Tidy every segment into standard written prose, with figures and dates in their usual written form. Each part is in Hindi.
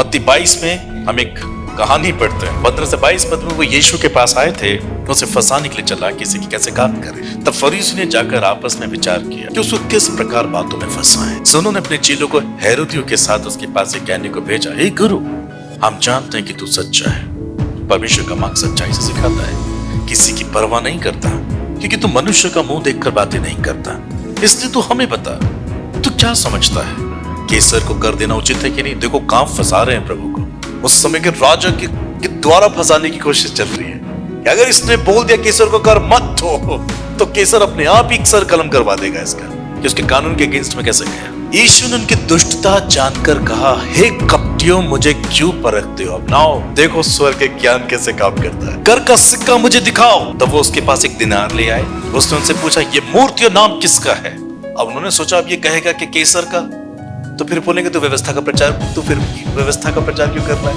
मत्ती 22 में हम एक कहानी पढ़ते हैं। 15 से 22 पद में वो यीशु के पास आए थे, उसे फंसाने के लिए चला किसी की कैसे घात करे। तब फरीसी ने जाकर आपस में विचार किया कि उसको किस प्रकार बातों में फंसाएं। सो उन्होंने अपने चेलों को हेरोदियों के साथ उसके पास एक कहने को भेजा, हे गुरु, हम जानते हैं कि तू सच्चा है, परमेश्वर का मार्ग सच्चाई से सिखाता है, किसी की परवाह नहीं करता, क्योंकि तू मनुष्य का मुंह देखकर बातें नहीं करता। इसलिए तू हमें बता, तू क्या समझता है, कैसर को कर देना उचित है कि नहीं? देखो कहां फंसा रहे हैं प्रभु को। उस समय के राजा के द्वारा फंसाने की कोशिश चल रही है कि अगर इसने बोल दिया कैसर को कर मत दो, तो कैसर अपने आप ही सर कलम करवा देगा इसका, कि उसके कानून के अगेंस्ट में कैसे गया। यीशु ने उनकी दुष्टता जानकर कहा, हे कपटियों, मुझे क्यों परखते हो? अपनाओ, देखो स्वर्ग के ज्ञान कैसे काम करता है। कर का सिक्का मुझे दिखाओ। तब वो उसके पास एक दिनार ले आए। उसने उनसे पूछा, ये मूर्ति और नाम किसका है? अब उन्होंने सोचा अब ये कहेगा कि कैसर का, तो फिर बोलेंगे तो व्यवस्था का प्रचार, तो फिर व्यवस्था का प्रचार क्यों कर रहा है?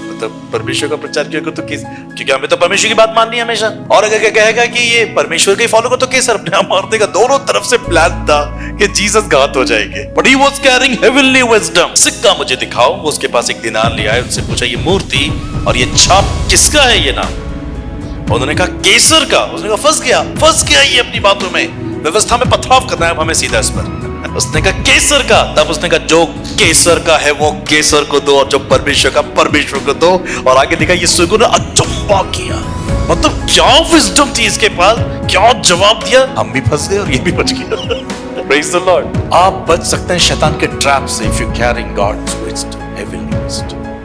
मतलब परमेश्वर का प्रचार क्यों कर? तो क्योंकि हमें तो परमेश्वर की बात माननी है हमेशा। और अगर क्या कहेगा कि ये परमेश्वर के फॉलो को, तो कैसर अपने आप मार देगा। दोनों तरफ से प्लान था कि जीसस घात हो जाएंगे। But he was carrying heavenly wisdom. सिक्का मुझे दिखाओ। वो उसके पास एक दिनार ले आए। उनसे पूछा, ये मूर्ति और ये छाप किसका है? ये नाम? उन्होंने कहा कैसर का। उसने कहा फंस गया ये अपनी बातों में। व्यवस्था में पथराव करना है अब हमें सीधा इस पर। उसने कहा कैसर का। तब उसने कहा जो कैसर का है वो कैसर को दो, और जो परमेश्वर का परमेश्वर को दो। और आगे देखा ये सुगु ने अचंभा किया। मतलब क्या विजडम थी इसके पास, क्या जवाब दिया। हम भी फंस गए और ये भी बच गया। Praise the Lord. आप बच सकते हैं शैतान के ट्रैप से if you caring God's wisdom, heavenly wisdom.